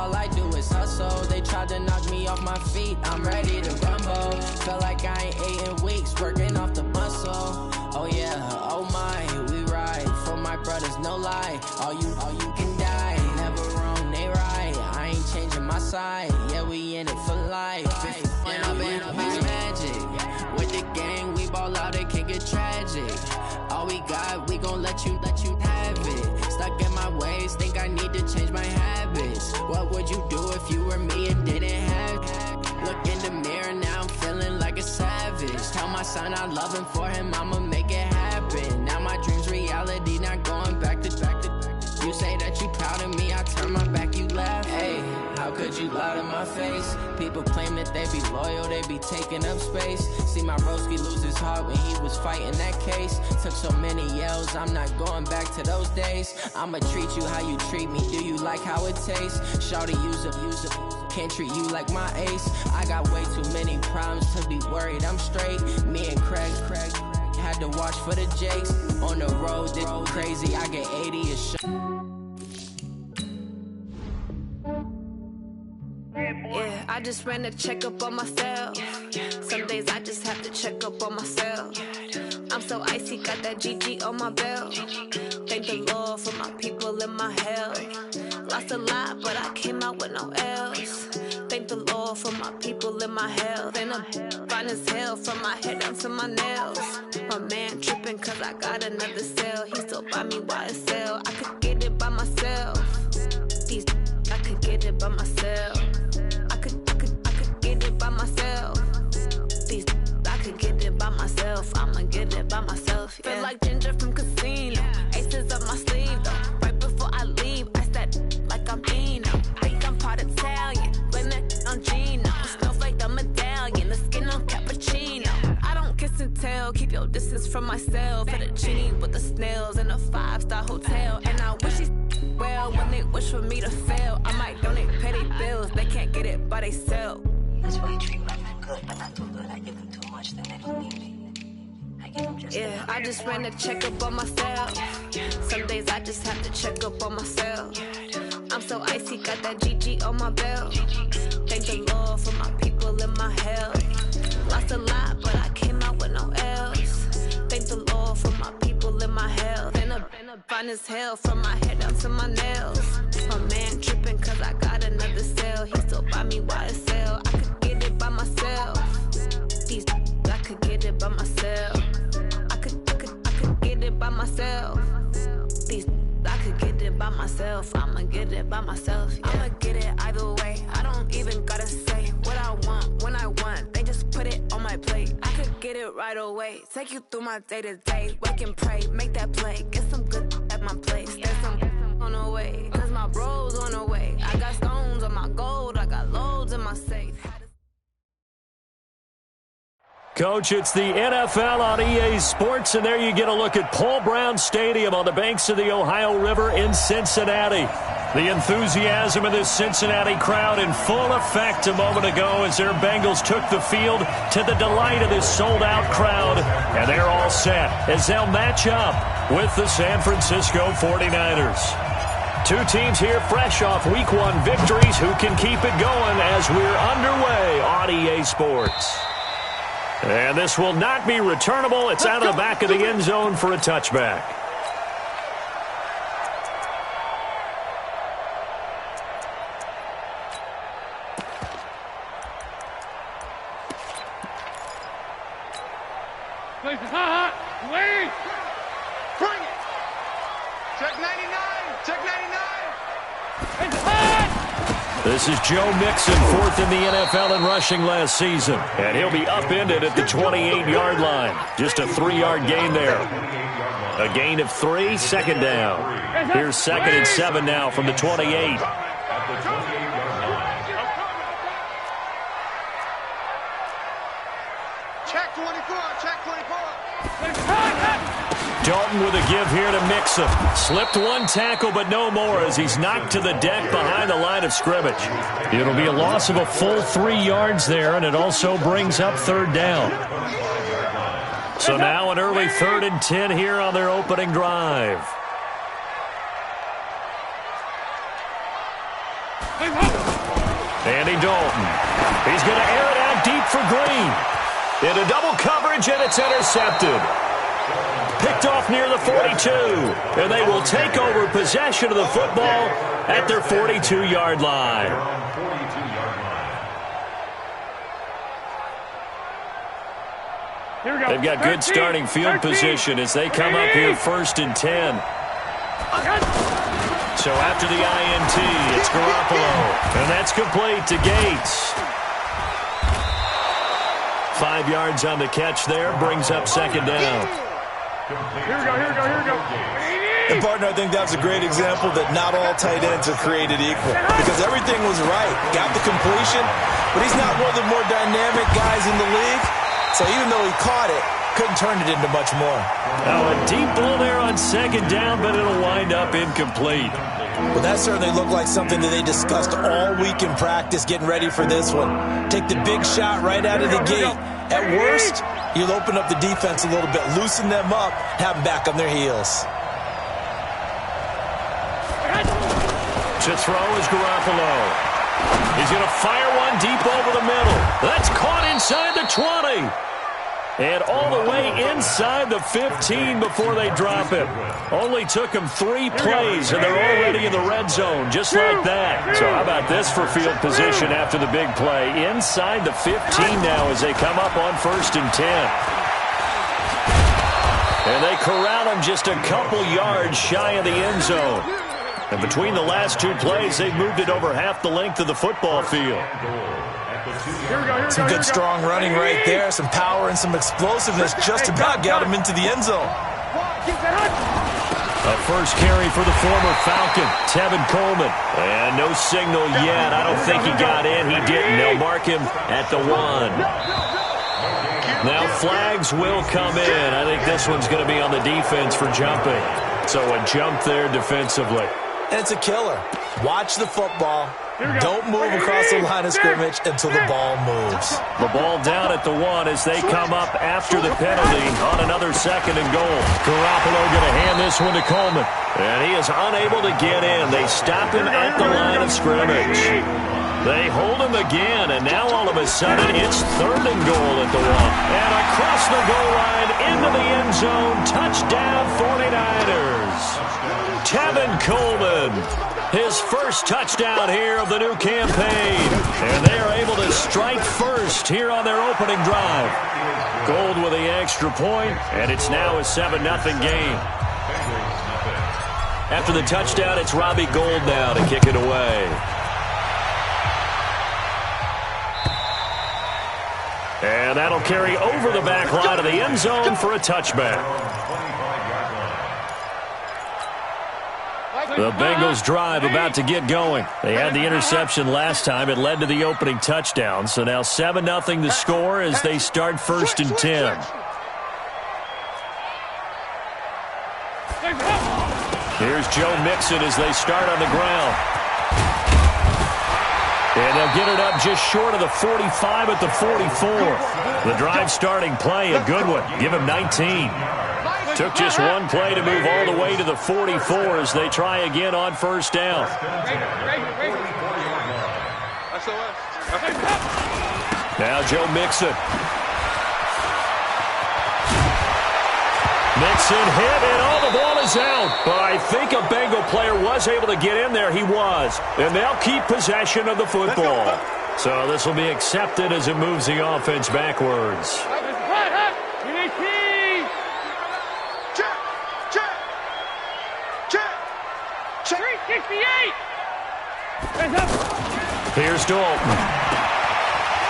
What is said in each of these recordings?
all I do is hustle. They tried to knock me off my feet, I'm ready to rumble. Felt like I ain't ate in weeks, working off the muscle. Oh yeah, oh my, we ride for my brothers, no lie. All you can die, never wrong, they right. I ain't changing my side, yeah, we in it for life. When I've been magic, with the gang, we ball out, it can get tragic. All we got, we gon' let you have it. Stuck in my ways, think I need to change my habits. What would you do if you were me and didn't have it? Look in the mirror, now I'm feeling like a savage. Tell my son I love him, for him I'ma make it happen. Now my dream's reality, not going back to. You say that you proud of me, I turn my back, you laugh. Hey, how could you lie to my face? People claim that they be loyal, they be taking up space. See my broski lose his heart when he was fighting that case. Took so many yells, I'm not going back to those days. I'ma treat you how you treat me, do you like how it tastes? Shawty, use it, can't treat you like my ace. I got way too many problems to be worried, I'm straight. Me and Craig had to watch for the Jakes. On the road, this crazy, I get 80 a shot. Yeah, I just ran a checkup on myself. Some days I just have to check up on myself. I'm so icy, got that GG on my belt. Thank the Lord for my people and my health. Lost a lot, but I came out with no else. Thank the Lord for my people and my health. And I'm fine as hell from my head down to my nails. My man tripping cause I got another cell. He still buy me YSL. I could get it by myself. These I could get it by myself. I could get it by myself. These I could get it by myself. I'ma get it by myself. Yeah. Feel like Ginger from Casino. Aces up my sleeve though. Right before I leave, I said like I'm Eno. Think I'm part Italian. Blame it on Gino. Snowflake the medallion. The skin on cappuccino. I don't kiss and tell. Keep your distance from myself. Fettuccine with the snails in a 5-star hotel. And I wish these well when they wish for me to fail. I might donate petty bills. They can't get it by they sell. That's why I treat my men good, but not too good. I give them too much, then they don't need me. I give them just yeah, I just ran a checkup on myself. Some days I just have to check up on myself. I'm so icy, got that GG on my belt. Thank the Lord for my people and my health. Lost a lot, but I came out with no else. Thank the Lord for my people and my health. And I'm fine as hell from my head down to my nails. My man tripping cause I got another cell. He still buy me YSL. I could get it by myself. These I could get it by myself. I could get it by myself. These I could get it by myself. I'ma get it by myself. Yeah. I'ma get it either way. I don't even gotta say what I want when I want. They just put it on my plate. I could get it right away. Take you through my day to day. Wake and pray, make that play. Get some good at my place. There's some on the way. Cause my bros on the way. I got stones on my gold. I got loads in my safe. Coach, it's the NFL on EA Sports, and there you get a look at Paul Brown Stadium on the banks of the Ohio River in Cincinnati. The enthusiasm of this Cincinnati crowd in full effect a moment ago as their Bengals took the field to the delight of this sold-out crowd, and they're all set as they'll match up with the San Francisco 49ers. Two teams here fresh off Week 1 victories who can keep it going as we're underway on EA Sports. And this will not be returnable. It's out of the back of the end zone for a touchback. Wait! Bring it! Check 99! Check 99! It's hot! This is Joe Mixon, fourth in the NFL in rushing last season. And he'll be upended at the 28-yard line. Just a 3-yard gain there. A gain of 3, second down. Here's 2nd and 7 now from the 28. Check 24, check 24. Dalton with a give here to Mixon. Slipped one tackle, but no more as he's knocked to the deck behind the line of scrimmage. It'll be a loss of a full 3 yards there, and it also brings up 3rd down. So now an early 3rd and 10 here on their opening drive. Andy Dalton. He's going to air it out deep for Green. Into double coverage, and it's intercepted. Picked off near the 42. And they will take over possession of the football at their 42-yard line. They've got good starting field position as they come up here 1st and 10. So after the INT, it's Garoppolo. And that's complete to Gates. 5 yards on the catch there. Brings up 2nd down. Here we go. And, partner, I think that's a great example that not all tight ends are created equal. Because everything was right. Got the completion, but he's not one of the more dynamic guys in the league. So even though he caught it, couldn't turn it into much more. Now a deep ball there on 2nd down, but it'll wind up incomplete. Well, that certainly looked like something that they discussed all week in practice, getting ready for this one. Take the big shot right out of the gate. At worst, you'll open up the defense a little bit, loosen them up, have them back on their heels. To throw is Garoppolo. He's going to fire one deep over the middle. That's caught inside the 20. And all the way inside the 15 before they drop it. Only took them 3 plays, and they're already in the red zone, just like that. So how about this for field position after the big play? Inside the 15 now as they come up on 1st and 10. And they corral him just a couple yards shy of the end zone. And between the last 2 plays, they've moved it over half the length of the football field. Some good strong running right there, some power and some explosiveness just about got him into the end zone. A first carry for the former Falcon, Tevin Coleman. And no signal yet. I don't think he got in. He didn't. They'll mark him at the 1. Now flags will come in. I think this one's going to be on the defense for jumping. So a jump there defensively. And it's a killer. Watch the football. Don't move across the line of scrimmage until the ball moves. The ball down at the 1 as they come up after the penalty on another 2nd and goal. Garoppolo going to hand this one to Coleman. And he is unable to get in. They stop him at the line of scrimmage. They hold him again, and now all of a sudden it's 3rd and goal at the 1. And across the goal line into the end zone. Touchdown 49ers. Tevin Coleman. His first touchdown here of the new campaign. And they are able to strike first here on their opening drive. Gold with the extra point, and it's now a 7-0 game. After the touchdown, it's Robbie Gould now to kick it away. And that'll carry over the back line of the end zone for a touchback. The Bengals drive about to get going. They had the interception last time. It led to the opening touchdown. So now 7-0 the score as they start 1st and 10. Here's Joe Mixon as they start on the ground. And they'll get it up just short of the 45 at the 44. The drive starting play, a good one. Give him 19. Took just one play to move all the way to the 44 as they try again on 1st down. Now Joe Mixon. Mixon hit, and the ball is out. But I think a Bengal player was able to get in there. He was. And they'll keep possession of the football. So this will be accepted as it moves the offense backwards. Here's Dalton.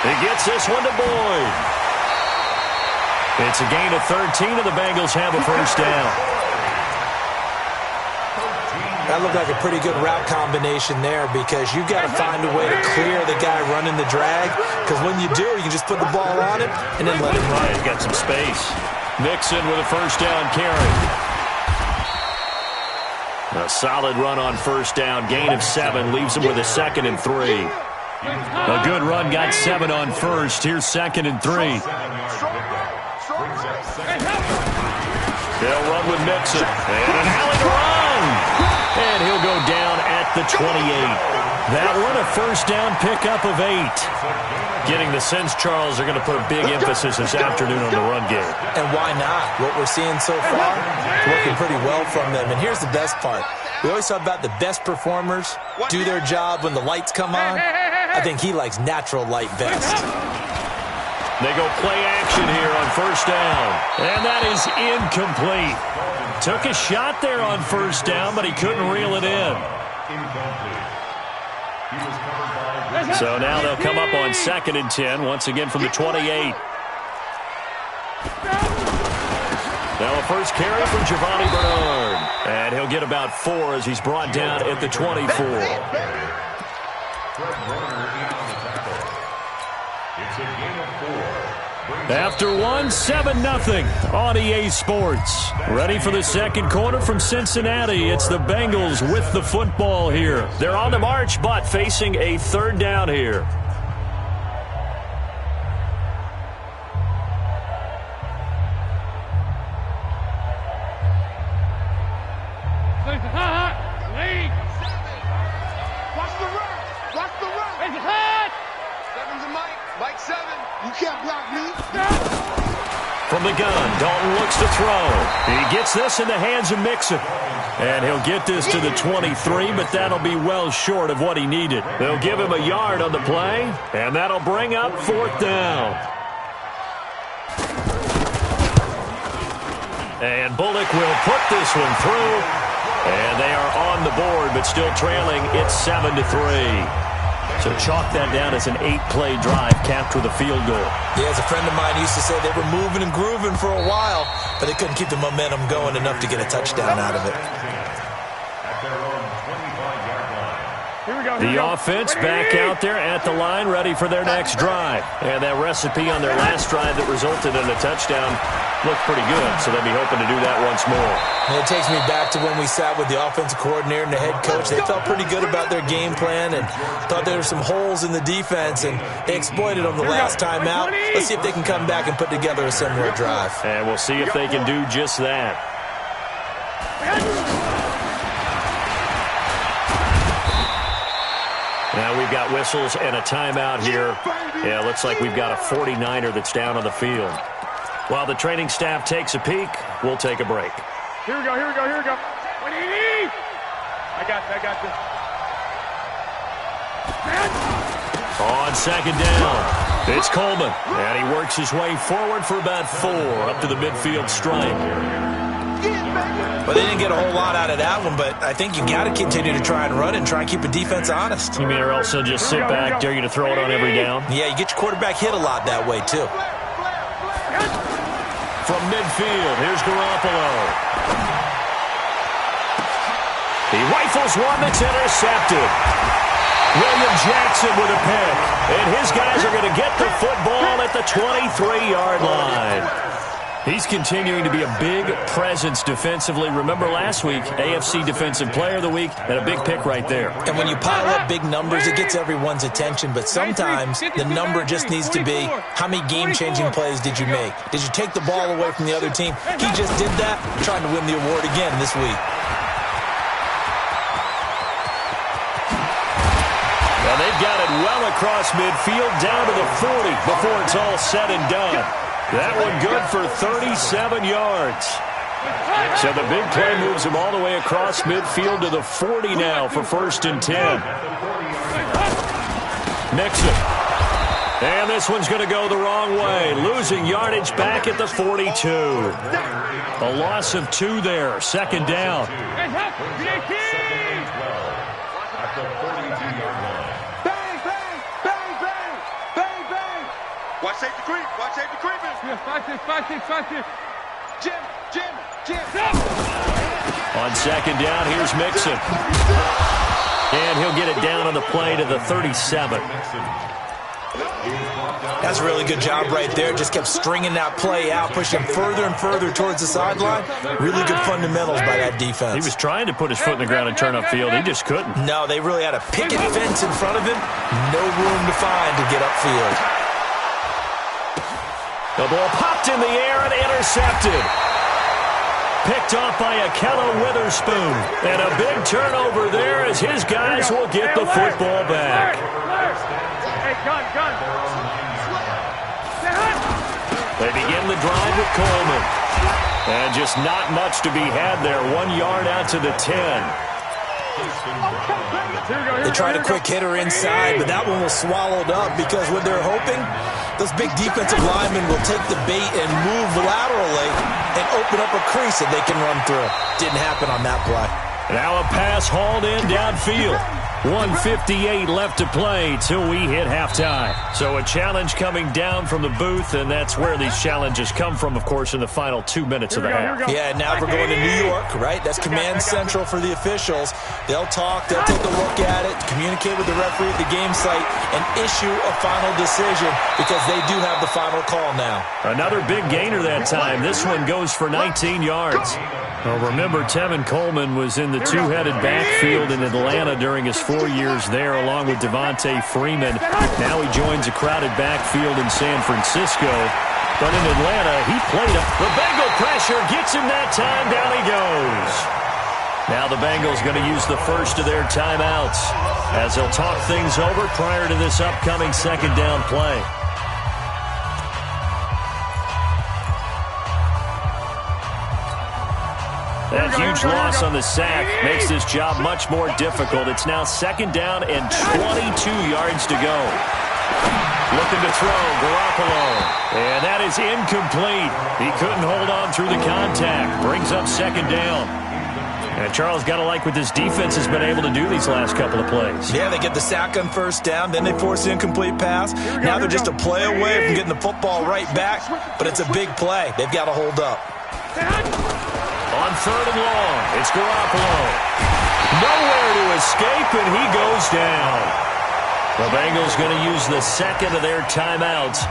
He gets this one to Boyd. It's a gain of 13, and the Bengals have a 1st down. That looked like a pretty good route combination there because you've got to find a way to clear the guy running the drag, because when you do, you can just put the ball on him and then let him run. He's got some space. Mixon with a 1st down carry. A solid run on 1st down. Gain of 7 leaves him with a 2nd and 3. A good run got 7 on 1st. Here's 2nd and 3. They'll run with Mixon. And an alley run. And he'll go down at the 28. That one, a first down pickup of 8. Getting the sense, Charles, are going to put a big emphasis this afternoon on the run game. And why not? What we're seeing so far is working pretty well from them. And here's the best part. We always talk about the best performers do their job when the lights come on. I think he likes natural light best. They go play action here on first down. And that is incomplete. Took a shot there on first down, but he couldn't reel it in. So now they'll come up on 2nd and 10, once again from the 28. Now a first carry from Giovanni Bernard. And he'll get about 4 as he's brought down at the 24. After 1, 7-0 on EA Sports. Ready for the second quarter from Cincinnati. It's the Bengals with the football here. They're on the march, but facing a 3rd down here. Watch the run. Watch the run. It's hot. 7's a Mike. Mike 7. You can't block me. From the gun, Dalton looks to throw. He gets this in the hands of Mixon. And he'll get this to the 23, but that'll be well short of what he needed. They'll give him a yard on the play, and that'll bring up 4th down. And Bullock will put this one through. And they are on the board, but still trailing. It's 7-3. So chalk that down as an 8-play drive capped with a field goal. Yeah, as a friend of mine used to say, they were moving and grooving for a while, but they couldn't keep the momentum going enough to get a touchdown out of it. The offense back out there at the line, ready for their next drive. And that recipe on their last drive that resulted in a touchdown looked pretty good, so they'll be hoping to do that once more. And it takes me back to when we sat with the offensive coordinator and the head coach. They felt pretty good about their game plan and thought there were some holes in the defense, and they exploited them the last time out. Let's see if they can come back and put together a similar drive. And we'll see if they can do just that. Now we've got whistles and a timeout here. Yeah, looks like we've got a 49er that's down on the field. While the training staff takes a peek, we'll take a break. Here we go. Here we go. Here we go. What do you need? I got this. I got this. On 2nd down, it's Coleman. And he works his way forward for about 4 up to the midfield stripe. Well, they didn't get a whole lot out of that one, but I think you got to continue to try and run and try and keep the defense honest. You mean or else they'll just sit back, dare you to throw it on every down? Yeah, you get your quarterback hit a lot that way, too. From midfield, here's Garoppolo. He rifles one that's intercepted. William Jackson with a pick. And his guys are going to get the football at the 23-yard line. He's continuing to be a big presence defensively. Remember last week, AFC Defensive Player of the Week, and a big pick right there. And when you pile up big numbers, it gets everyone's attention. But sometimes the number just needs to be, how many game-changing plays did you make? Did you take the ball away from the other team? He just did that, trying to win the award again this week. Well, they've got it well across midfield, down to the 40 before it's all said and done. That one good for 37 yards. So the big play moves him all the way across midfield to the 40 now for 1st and 10. Mixon. And this one's going to go the wrong way. Losing yardage back at the 42. A loss of 2 there. 2nd down. Watch safety creep. Watch safety creeping. Five, six. Jim. On 2nd down, here's Mixon. And he'll get it down on the play to the 37. That's a really good job right there. Just kept stringing that play out, pushing further and further towards the sideline. Really good fundamentals by that defense. He was trying to put his foot in the ground and turn upfield. He just couldn't. No, they really had a picket fence in front of him. No room to find to get upfield. The ball popped in the air and intercepted. picked off by Akello Witherspoon. And a big turnover there as his guys will get the football back. Hey, gun. They begin the drive with Coleman. And just not much to be had there. 1 yard out to the 10. They tried a quick hitter inside, but that one was swallowed up because what they're hoping, those big defensive linemen will take the bait and move laterally and open up a crease that they can run through. Didn't happen on that play. Now a pass hauled in downfield. 1:58 left to play till we hit halftime. So a challenge coming down from the booth, and that's where these challenges come from, of course, in the final 2 minutes of the half. Yeah, now we're going to New York, right? That's command central for the officials. They'll talk, they'll take a look at it, communicate with the referee at the game site, and issue a final decision because they do have the final call now. Another big gainer that time. This one goes for 19 yards. Well, remember, Tevin Coleman was in the two-headed backfield in Atlanta during his 4 years there, along with Devontae Freeman. Now he joins a crowded backfield in San Francisco. But in Atlanta, he played up. The Bengal pressure gets him that time. Down he goes. Now the Bengals going to use the first of their timeouts as they'll talk things over prior to this upcoming second down play. That huge loss on the sack makes this job much more difficult. It's now second down and 22 yards to go. Looking to throw, Garoppolo. And that is incomplete. He couldn't hold on through the contact. Brings up second down. And Charles, got to like what this defense has been able to do these last couple of plays. Yeah, they get the sack on first down, then they force the incomplete pass. Now they're just a play away from getting the football right back, but it's a big play. They've got to hold up. On third and long, it's Garoppolo. Nowhere to escape, and he goes down. The Bengals going to use the second of their timeouts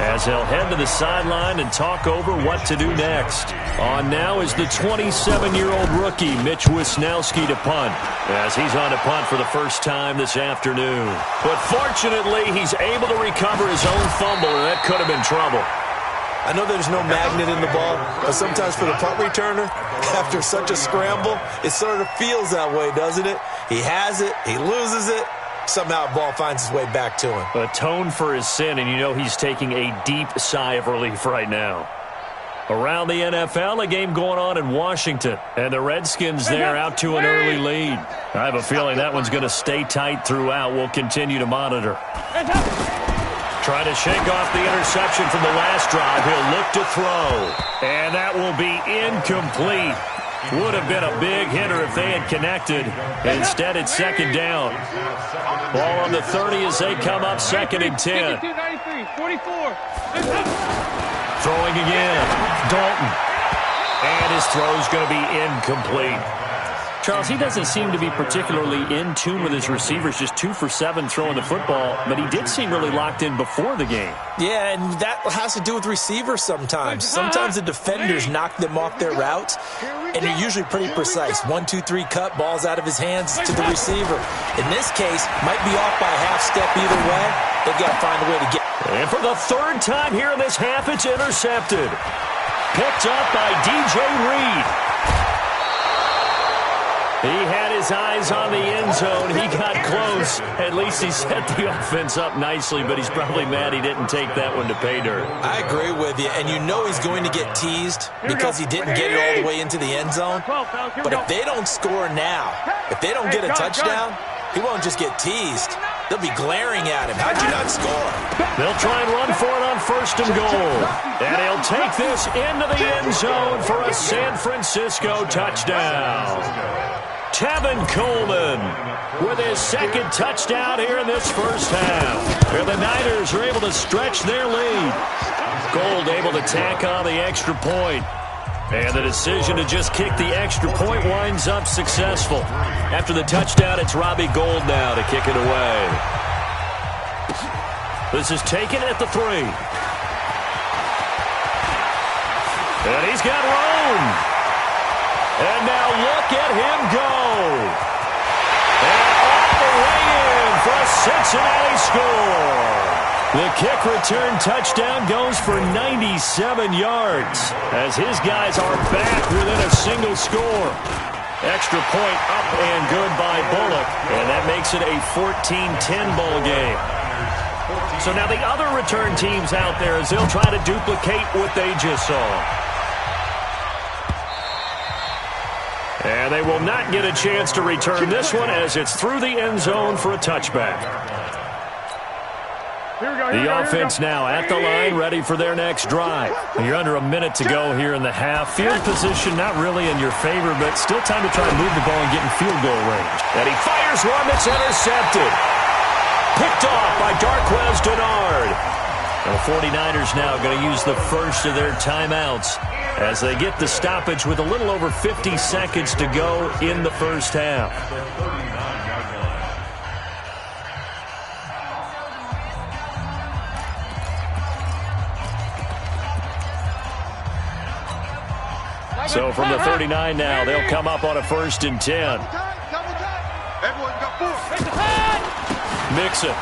as they'll head to the sideline and talk over what to do next. On now is the 27-year-old rookie, Mitch Wisnowski, to punt, as he's on to punt for the first time this afternoon. But fortunately, he's able to recover his own fumble, and that could have been trouble. I know there's no magnet in the ball, but sometimes for the punt returner, after such a scramble, it sort of feels that way, doesn't it? He has it, he loses it, somehow the ball finds its way back to him. Atone for his sin, and you know he's taking a deep sigh of relief right now. Around the NFL, a game going on in Washington, and the Redskins there out to an early lead. I have a feeling that one's going to stay tight throughout. We'll continue to monitor. Trying to shake off the interception from the last drive. He'll look to throw. And that will be incomplete. Would have been a big hitter if they had connected. Instead, it's second down. Ball on the 30 as they come up second and 10. Throwing again. Dalton. And his throw's going to be incomplete. Charles, he doesn't seem to be particularly in tune with his receivers, just 2 for 7 throwing the football, but he did seem really locked in before the game. Yeah, and that has to do with receivers sometimes. Sometimes the defenders knock them off their routes, and they're usually pretty precise. 1, 2, 3 cut, balls out of his hands to the receiver. In this case, might be off by a half step either way. They've got to find a way to get. And for the third time here in this half, it's intercepted. Picked up by DJ Reed. He had his eyes on the end zone. He got close. At least he set the offense up nicely, but he's probably mad he didn't take that one to pay dirt. I agree with you, and you know he's going to get teased because he didn't get it all the way into the end zone. But if they don't score now, if they don't get a touchdown, he won't just get teased. They'll be glaring at him. How'd you not score? They'll try and run for it on first and goal. And he'll take this into the end zone for a San Francisco touchdown. Tevin Coleman with his second touchdown here in this first half. And the Niners are able to stretch their lead. Gold able to tack on the extra point. And the decision to just kick the extra point winds up successful. After the touchdown, it's Robbie Gould now to kick it away. This is taken at the 3. And he's got room. And now look at him go. And all the way in for a Cincinnati score. The kick return touchdown goes for 97 yards as his guys are back within a single score. Extra point up and good by Bullock, and that makes it a 14-10 ball game. So now the other return teams out there as they'll try to duplicate what they just saw. And they will not get a chance to return this one as it's through the end zone for a touchback. The offense now at the line, ready for their next drive. You're under a minute to go here in the half. Field position not really in your favor, but still time to try and move the ball and get in field goal range. And he fires one that's intercepted. Picked off by Darquez Dennard. The 49ers now going to use the first of their timeouts as they get the stoppage with a little over 50 seconds to go in the first half. So from the 39 now, they'll come up on a 1st and 10. Mixon.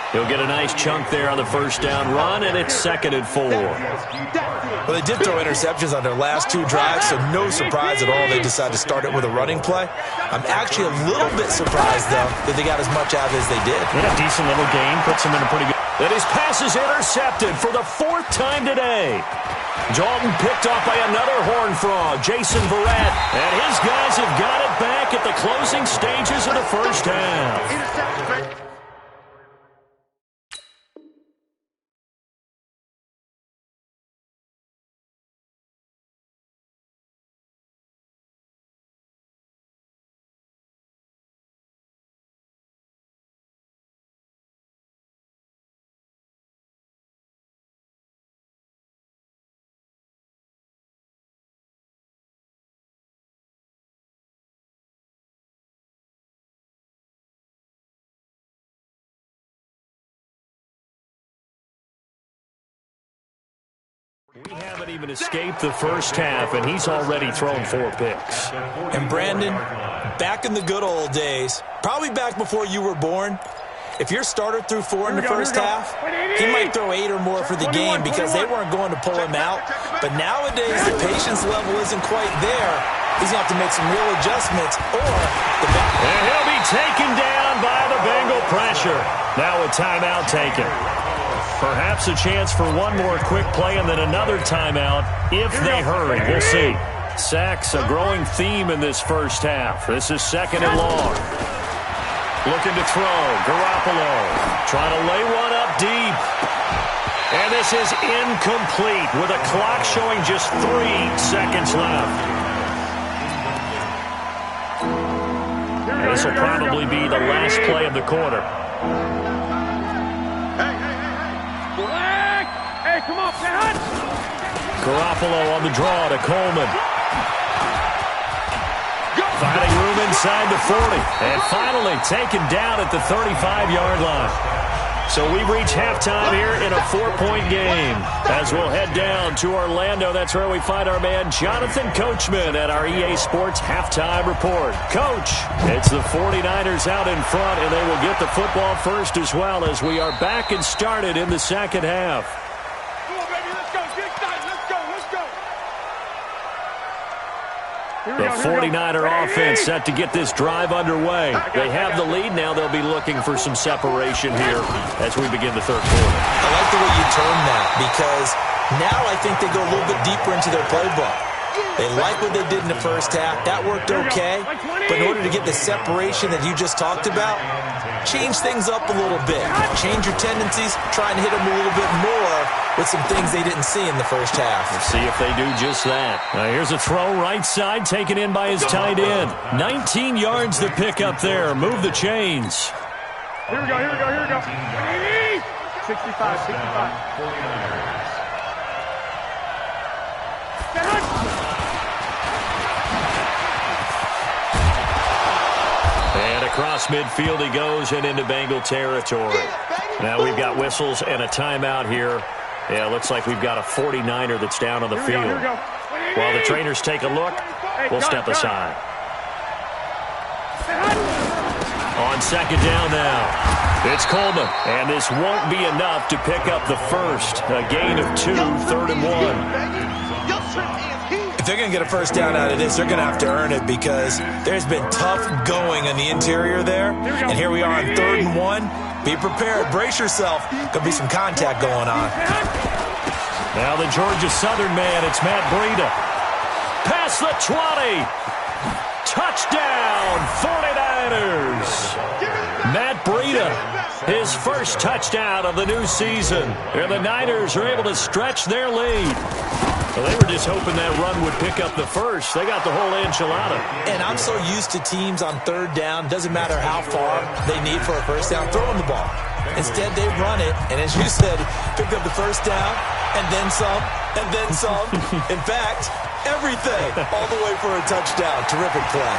He'll get a nice chunk there on the first down run, and it's 2nd and 4. Well, they did throw interceptions on their last 2 drives, so no surprise at all they decided to start it with a running play. I'm actually a little bit surprised, though, that they got as much out of it as they did. Yeah, decent little game, puts them in a pretty good... And his pass is intercepted for the 4th time today. Dalton picked off by another Horned Frog, Jason Verrett. And his guys have got it back at the closing stages of the first half. We haven't even escaped the first half, and he's already thrown 4 picks. And Brandon, back in the good old days, probably back before you were born, if your starter threw 4 in the first half, he might throw 8 or more for the game because they weren't going to pull him out. But nowadays, the patience level isn't quite there. He's going to have to make some real adjustments, or and he'll be taken down by the Bengal pressure. Now a timeout taken. Perhaps a chance for one more quick play and then another timeout if they hurry. We'll see. Sacks a growing theme in this first half. This is 2nd and long. Looking to throw. Garoppolo trying to lay one up deep. And this is incomplete with a clock showing just 3 seconds left. This will probably be the last play of the quarter. Hey, come on, man. Garoppolo on the draw to Coleman. Finding room inside the 40. And finally taken down at the 35-yard line. So we reach halftime here in a 4-point game. As we'll head down to Orlando, that's where we find our man Jonathan Coachman at our EA Sports Halftime Report. Coach, it's the 49ers out in front, and they will get the football first as well as we are back and started in the second half. The 49er offense set to get this drive underway. They have the lead. Now they'll be looking for some separation here as we begin the third quarter. I like the way you term that because now I think they go a little bit deeper into their playbook. They like what they did in the first half. That worked okay. But in order to get the separation that you just talked about, change things up a little bit. Change your tendencies. Try and hit them a little bit more with some things they didn't see in the first half. We'll see if they do just that. Here's a throw right side taken in by his tight end. 19 yards to pick up there. Move the chains. Here we go. 65. And across midfield he goes and into Bengal territory. Now we've got whistles and a timeout here. Yeah, looks like we've got a 49er that's down on the field. While the trainers take a look, we'll step aside. On second down now, it's Coleman, and this won't be enough to pick up the first. A gain of 2, 3rd and 1. If they're going to get a first down out of this, they're going to have to earn it because there's been tough going in the interior there. And here we are on 3rd and 1. Be prepared. Brace yourself. Could be some contact going on. Now the Georgia Southern man, it's Matt Breida. Past the 20. Touchdown, 49ers. Matt Breida, his first touchdown of the new season. And the Niners are able to stretch their lead. Well, they were just hoping that run would pick up the first. They got the whole enchilada. And I'm so used to teams on 3rd down, doesn't matter how far they need for a first down, throwing the ball. Instead, they run it, and as you said, pick up the first down, and then some, and then some. In fact, everything, all the way for a touchdown. Terrific play.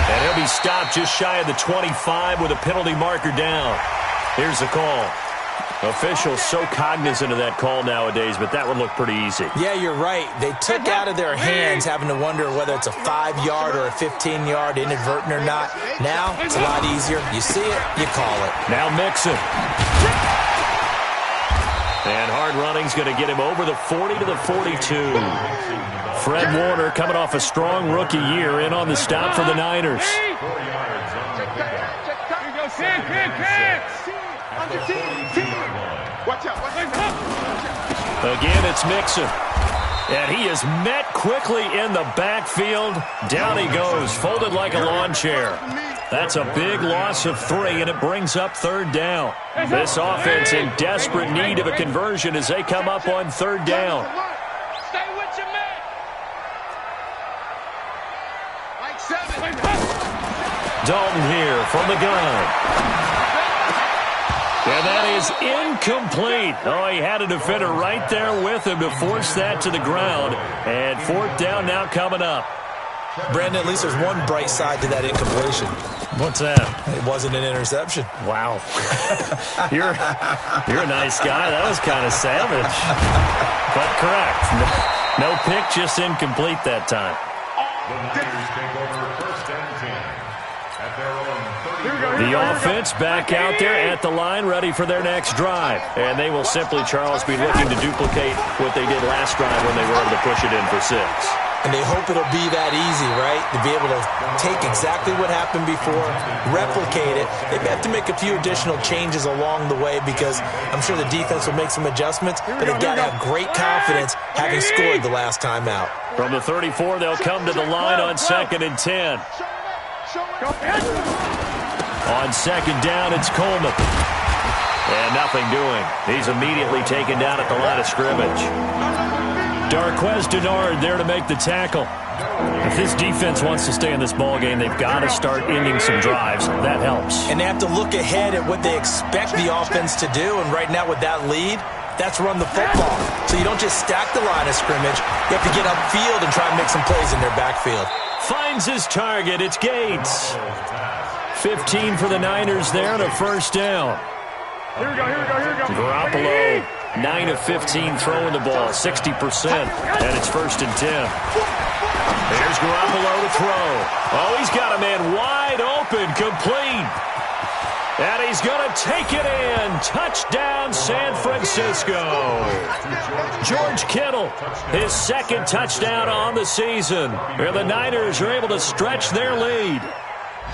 And he'll be stopped just shy of the 25 with a penalty marker down. Here's the call. Officials so cognizant of that call nowadays, but that would look pretty easy. Yeah, you're right. They took out of their hands having to wonder whether it's a 5-yard or a 15-yard, inadvertent or not. Now, it's a lot easier. You see it, you call it. Now Mixon. And hard running's going to get him over the 40 to the 42. Fred Warner coming off a strong rookie year in on the stop for the Niners. Again, it's Mixon. And he is met quickly in the backfield. Down he goes, folded like a lawn chair. That's a big loss of 3, and it brings up 3rd down. This offense in desperate need of a conversion as they come up on 3rd down. Stay with your man. Like 7. Dalton here from the gun. And that is incomplete. Oh, he had a defender right there with him to force that to the ground. And 4th down now coming up. Brandon, at least there's one bright side to that incompletion. What's that? It wasn't an interception. Wow. You're a nice guy. That was kind of savage. But correct. No pick, just incomplete that time. The offense back out there at the line, ready for their next drive. And they will simply, Charles, be looking to duplicate what they did last drive when they were able to push it in for 6. And they hope it'll be that easy, right? To be able to take exactly what happened before, replicate it. They have to make a few additional changes along the way because I'm sure the defense will make some adjustments, but they've got to have great confidence having scored the last time out. From the 34, they'll come to the line on 2nd and 10. On 2nd down, it's Coleman. And nothing doing. He's immediately taken down at the line of scrimmage. Darquez Denard there to make the tackle. If this defense wants to stay in this ballgame, they've got to start ending some drives. That helps. And they have to look ahead at what they expect the offense to do. And right now with that lead, that's run the football. So you don't just stack the line of scrimmage. You have to get upfield and try and make some plays in their backfield. Finds his target. It's Gates. 15 for the Niners there and a 1st down. Here we go. Garoppolo, 9 of 15 throwing the ball, 60%, and it's 1st and 10. There's Garoppolo to throw. Oh, he's got a man wide open, complete. And he's going to take it in. Touchdown, San Francisco. George Kittle, his 2nd touchdown on the season. And the Niners are able to stretch their lead.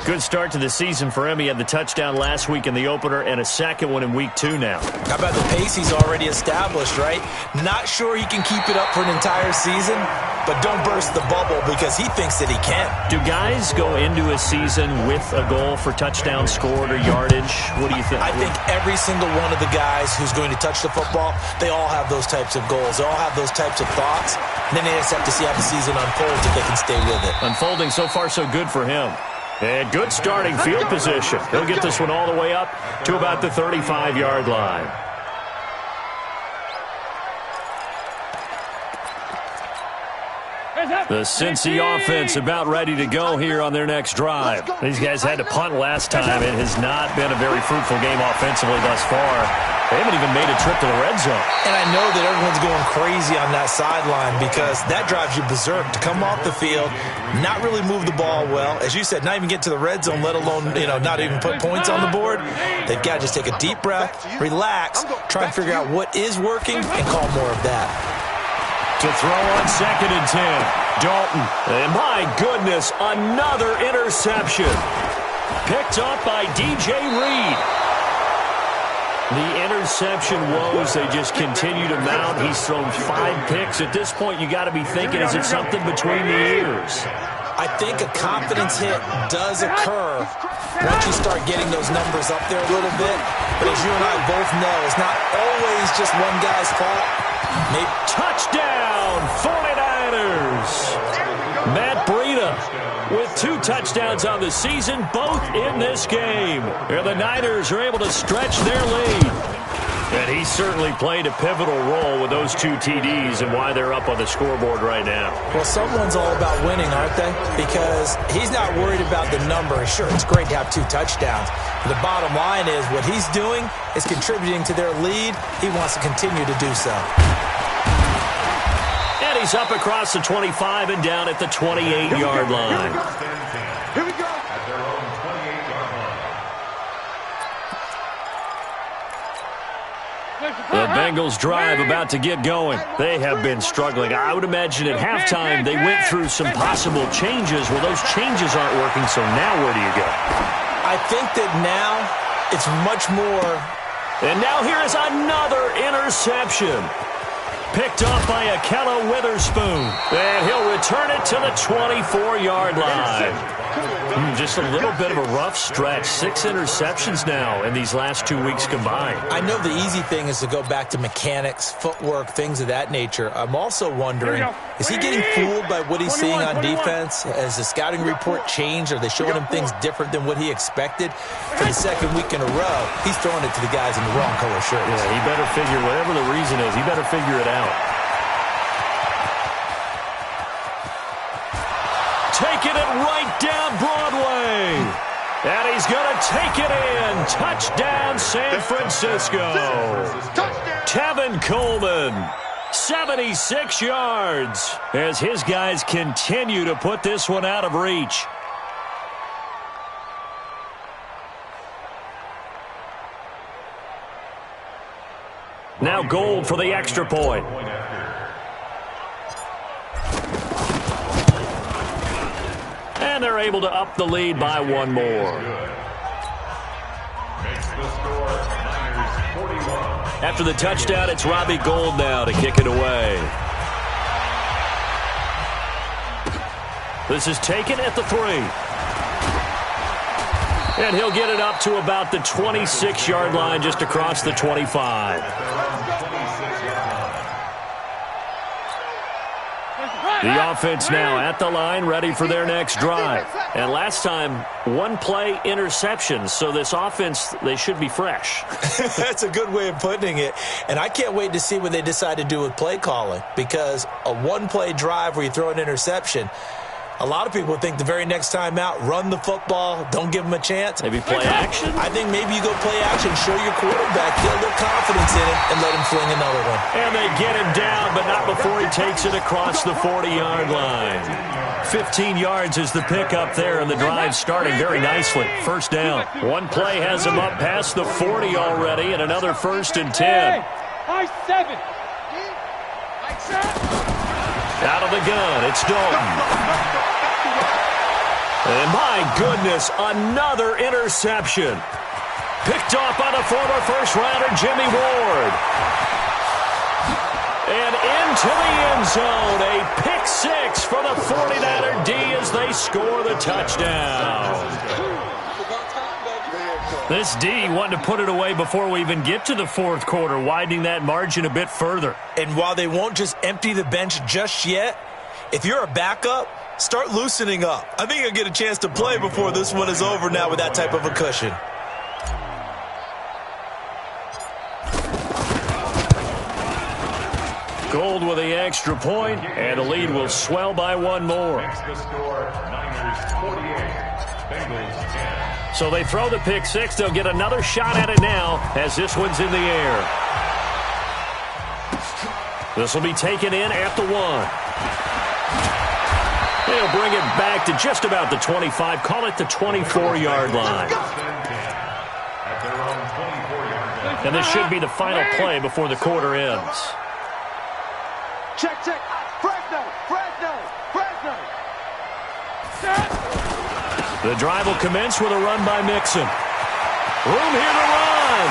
Good start to the season for him. He had the touchdown last week in the opener and a 2nd one in week 2 now. How about the pace he's already established, right? Not sure he can keep it up for an entire season, but don't burst the bubble because he thinks that he can. Do guys go into a season with a goal for touchdown scored or yardage? What do you think? I think every single one of the guys who's going to touch the football, they all have those types of goals. They all have those types of thoughts. And then they just have to see how the season unfolds if they can stay with it. Unfolding so far so good for him. And good starting field position. He'll get this one all the way up to about the 35-yard line. The Cincy offense about ready to go here on their next drive. These guys had to punt last time. It has not been a very fruitful game offensively thus far. They haven't even made a trip to the red zone. And I know that everyone's going crazy on that sideline because that drives you berserk to come off the field, not really move the ball well. As you said, not even get to the red zone, let alone, not even put points on the board. They've got to just take a deep breath, relax, try and figure out what is working, and call more of that. To throw on 2nd and 10. Dalton. And my goodness, another interception. Picked up by DJ Reed. The interception woes, they just continue to mount. He's thrown 5 picks. At this point, you got to be thinking, is it something between the ears? I think a confidence hit does occur once you start getting those numbers up there a little bit. But as you and I both know, it's not always just one guy's fault. Maybe touchdown, 49ers. Matt Breida with 2 touchdowns on the season, both in this game. And the Niners are able to stretch their lead. And he certainly played a pivotal role with those 2 TDs and why they're up on the scoreboard right now. Well, someone's all about winning, aren't they? Because he's not worried about the number. Sure, it's great to have 2 touchdowns. But the bottom line is what he's doing is contributing to their lead. He wants to continue to do so. And he's up across the 25 and down at the 28-yard line. Here we go. The Bengals drive about to get going. They have been struggling. I would imagine at halftime they went through some possible changes. Well, those changes aren't working, so now where do you go? I think that now it's much more. And now here is another interception. Picked up by Akella Witherspoon. And he'll return it to the 24-yard line. Just a little bit of a rough stretch. 6 interceptions now in these last 2 weeks combined. I know the easy thing is to go back to mechanics, footwork, things of that nature. I'm also wondering, is he getting fooled by what he's seeing on defense? Has the scouting report changed? Are they showing him things different than what he expected? For the 2nd week in a row, he's throwing it to the guys in the wrong color shirts. Yeah, he better figure, whatever the reason is, he better figure it out. Taking it right down Broadway. And he's going to take it in. Touchdown, San Francisco. Tevin Coleman, 76 yards, as his guys continue to put this one out of reach. Now Gold for the extra point. And they're able to up the lead by 1 more. After the touchdown, it's Robbie Gould now to kick it away. This is taken at the 3. And he'll get it up to about the 26-yard line, just across the 25. The offense now at the line, ready for their next drive. And last time, 1-play interception. So this offense, they should be fresh. That's a good way of putting it. And I can't wait to see what they decide to do with play calling. Because a 1-play drive where you throw an interception, a lot of people think the very next time out, run the football, don't give them a chance. Maybe play action? I think maybe you go play action, show your quarterback, get a little confidence in him, and let him fling another one. And they get him down, but not before he takes it across the 40-yard line. 15 yards is the pickup there, and the drive starting very nicely. First down. 1 play has him up past the 40 already, and another 1st and 10. Out of the gun, it's Dalton. And my goodness, another interception. Picked off by the former first-rounder Jimmy Ward. And into the end zone, a pick 6 for the 49er D as they score the touchdown. This D wanted to put it away before we even get to the 4th quarter, widening that margin a bit further. And while they won't just empty the bench just yet, if you're a backup, start loosening up. I think you'll get a chance to play before this one is over now with that type of a cushion. Gold with the extra point, and the lead will swell by one more. So they throw the pick six. They'll get another shot at it now as this one's in the air. This will be taken in at the 1. They'll bring it back to just about the 25. Call it the 24-yard line. And this should be the final play before the quarter ends. Check. Fresno. The drive will commence with a run by Mixon. Room here to run.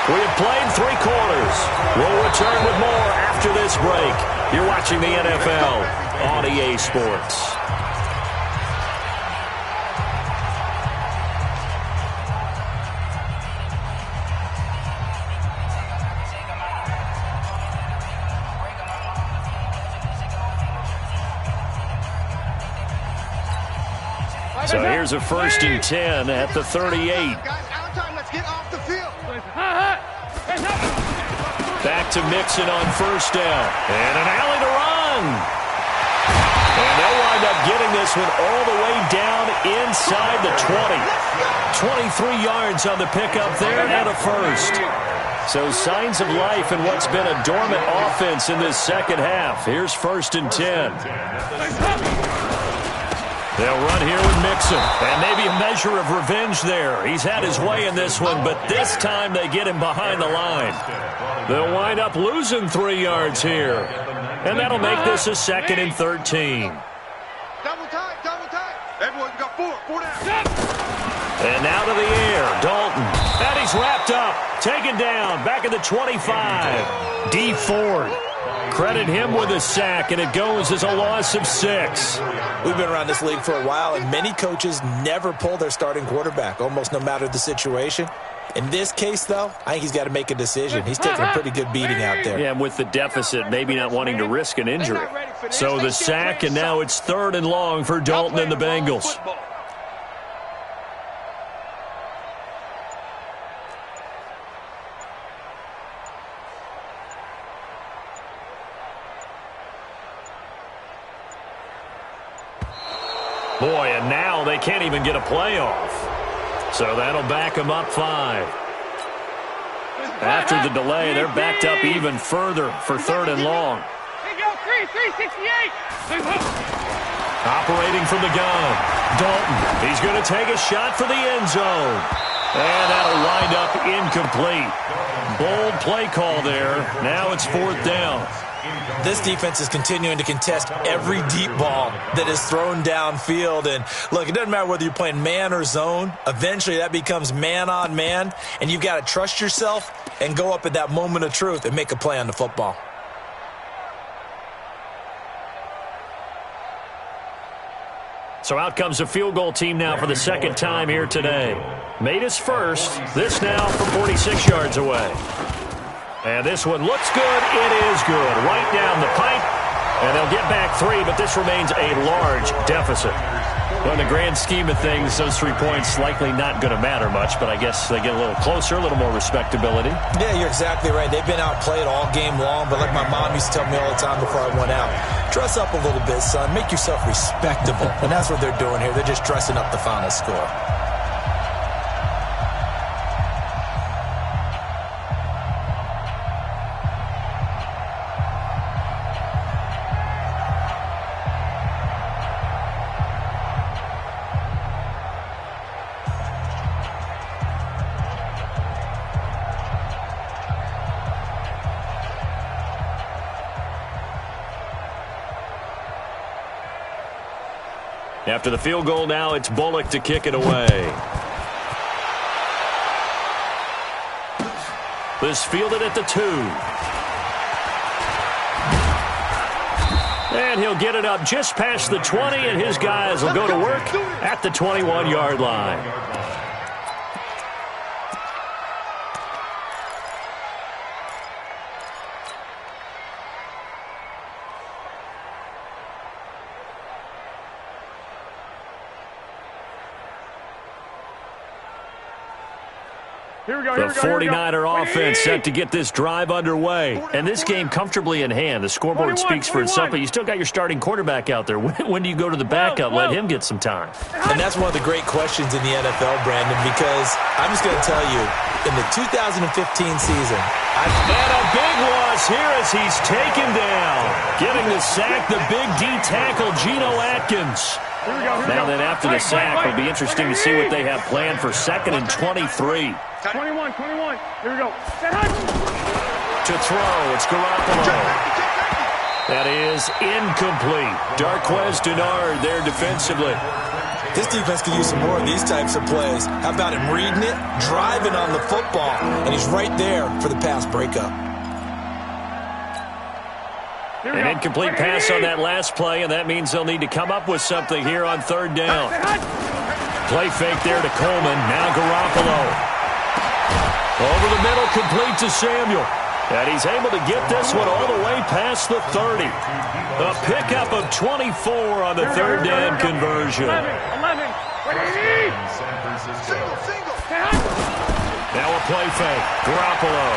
We have played 3 quarters. We'll return with more after this break. You're watching the NFL on EA Sports. So here's a 1st and 10 at the 38. Let's get off the field. Back to Mixon on 1st down. And an alley to run. And they'll wind up getting this one all the way down inside the 20. 23 yards on the pickup there and a 1st. So signs of life in what's been a dormant offense in this second half. Here's 1st and 10. They'll run here with Mixon, and maybe a measure of revenge there. He's had his way in this one, but this time they get him behind the line. They'll wind up losing 3 yards here, and that'll make this a 2nd and 13. Double time. Everyone got 4 down. And now to the air, Dalton. And he's wrapped up, taken down, back at the 25. D. Ford. Credit him with a sack, and it goes as a loss of 6. We've been around this league for a while, and many coaches never pull their starting quarterback, almost no matter the situation. In this case, though, I think he's got to make a decision. He's taking a pretty good beating out there. Yeah, and with the deficit, maybe not wanting to risk an injury. So the sack, and now it's 3rd and long for Dalton and the Bengals. Boy, and now they can't even get a playoff. So that'll back them up 5. After the delay, they're backed up even further for 3rd and long. 368. Operating from the gun. Dalton, he's going to take a shot for the end zone. And that'll wind up incomplete. Bold play call there. Now it's 4th down. This defense is continuing to contest every deep ball that is thrown downfield. And, look, it doesn't matter whether you're playing man or zone. Eventually that becomes man on man, and you've got to trust yourself and go up at that moment of truth and make a play on the football. So out comes a field goal team now for the 2nd time here today. Made his first. This now from 46 yards away. And this one looks good. It is good. Right down the pipe. And they'll get back 3, but this remains a large deficit. Well, in the grand scheme of things, those 3 points likely not going to matter much, but I guess they get a little closer, a little more respectability. Yeah, you're exactly right. They've been outplayed all game long, but like my mom used to tell me all the time before I went out, dress up a little bit, son. Make yourself respectable. And that's what they're doing here. They're just dressing up the final score. After the field goal now, it's Bullock to kick it away. This fielded at the 2. And he'll get it up just past the 20, and his guys will go to work at the 21-yard line. The 49er offense set to get this drive underway. And this game comfortably in hand. The scoreboard speaks for itself, but you still got your starting quarterback out there. When do you go to the backup? Let him get some time. And that's one of the great questions in the NFL, Brandon, because I'm just going to tell you, in the 2015 season, and a big loss here as he's taken down. Getting the sack, the big D tackle, Geno Atkins. Now then, after the sack, it'll be interesting to see what they have planned for 2nd and 23. 21. Here we go. To throw, it's Garoppolo. That is incomplete. Darquez Denard there defensively. this defense could use some more of these types of plays. How about him reading it, driving on the football, and he's right there for the pass breakup. An incomplete pass on that last play, and that means they'll need to come up with something here on 3rd down. Play fake there to Coleman. Now Garoppolo. Over the middle, complete to Samuel. And he's able to get this one all the way past the 30. A pickup of 24 on the 3rd down conversion. 11. Now a play fake. Garoppolo.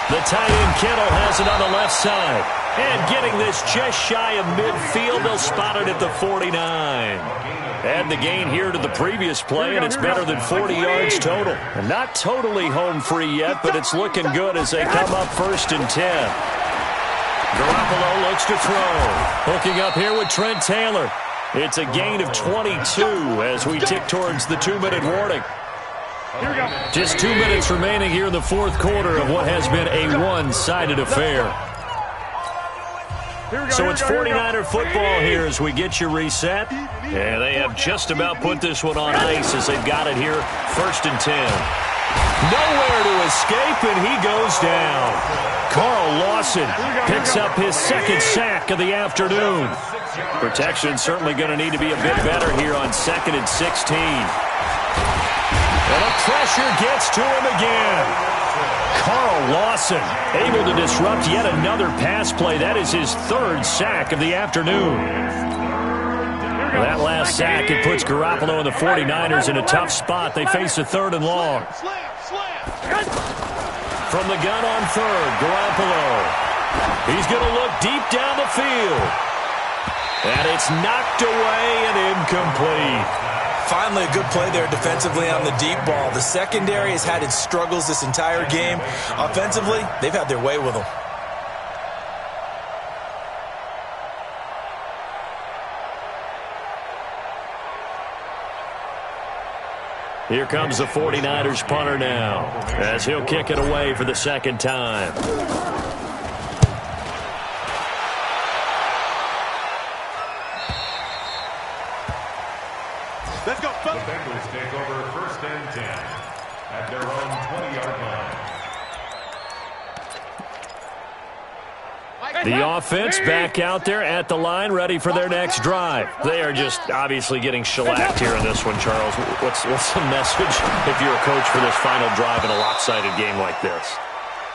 The tight end Kittle has it on the left side. And getting this just shy of midfield, they'll spot it at the 49. Add the gain here to the previous play, and it's better than 40 yards total. And not totally home free yet, but it's looking good as they come up 1st and 10. Garoppolo looks to throw. Hooking up here with Trent Taylor. It's a gain of 22 as we tick towards the 2-minute warning. Just 2 minutes remaining here in the 4th quarter of what has been a one-sided affair. So it's 49er football here as we get you reset. And they have just about put this one on ice as they've got it here 1st and 10. Nowhere to escape, and he goes down. Carl Lawson picks up his 2nd sack of the afternoon. Protection certainly going to need to be a bit better here on 2nd and 16. And a pressure gets to him again. Carl Lawson able to disrupt yet another pass play. That is his 3rd sack of the afternoon. That last sack, it puts Garoppolo and the 49ers in a tough spot. They face a 3rd and long. From the gun on 3rd, Garoppolo. He's going to look deep down the field. And it's knocked away and incomplete. Finally, a good play there defensively on the deep ball. The secondary has had its struggles this entire game. Offensively, they've had their way with them. Here comes the 49ers punter now as he'll kick it away for the 2nd time. Let's go. The Bengals take over 1st and 10 at their own 20-yard line. The offense back out there at the line, ready for their next drive. They are just obviously getting shellacked here in this one, Charles. What's the message if you're a coach for this final drive in a lopsided game like this?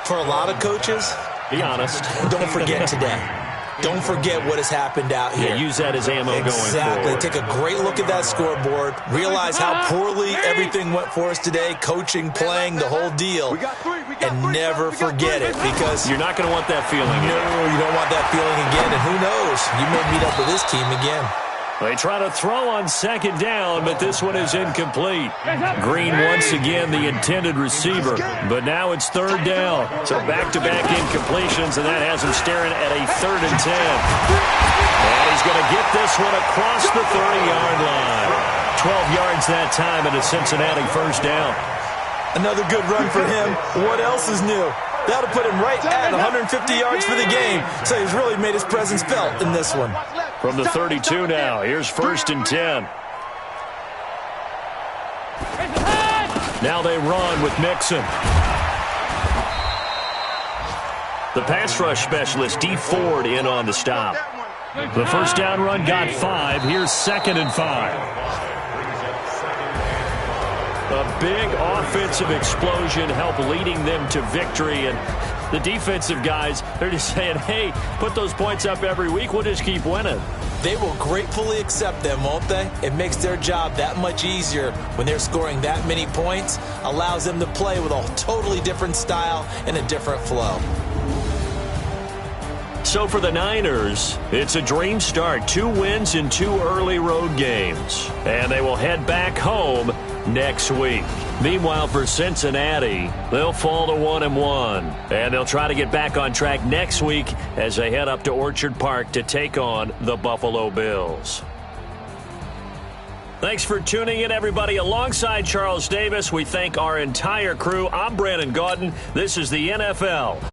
For a lot of coaches, be honest. Don't forget today. Don't forget what has happened out here. Yeah, use that as ammo going forward. Exactly. Take a great look at that scoreboard. Realize how poorly everything went for us today. Coaching, playing, the whole deal. And never forget it, because you're not going to want that feeling again. No, you don't want that feeling again. And who knows? You may meet up with this team again. They try to throw on 2nd down, but this one is incomplete. Green once again the intended receiver, but now it's 3rd down. So back-to-back incompletions, and that has him staring at a 3rd and 10. And he's going to get this one across the 30-yard line. 12 yards that time at a Cincinnati 1st down. Another good run for him. What else is new? That'll put him right at 150 yards for the game. So he's really made his presence felt in this one. From the 32 now, here's 1st and 10. Now they run with Mixon. The pass rush specialist, D. Ford, in on the stop. The 1st down run got 5. Here's 2nd and 5. A big offensive explosion helped leading them to victory, and the defensive guys, they're just saying, hey, put those points up every week, we'll just keep winning. They will gratefully accept them, won't they? It makes their job that much easier when they're scoring that many points, allows them to play with a totally different style and a different flow. So for the Niners, it's a dream start. 2 wins in 2 early road games. And they will head back home next week. Meanwhile, for Cincinnati, they'll fall to 1-1. And they'll try to get back on track next week as they head up to Orchard Park to take on the Buffalo Bills. Thanks for tuning in, everybody. Alongside Charles Davis, we thank our entire crew. I'm Brandon Gaudin. This is the NFL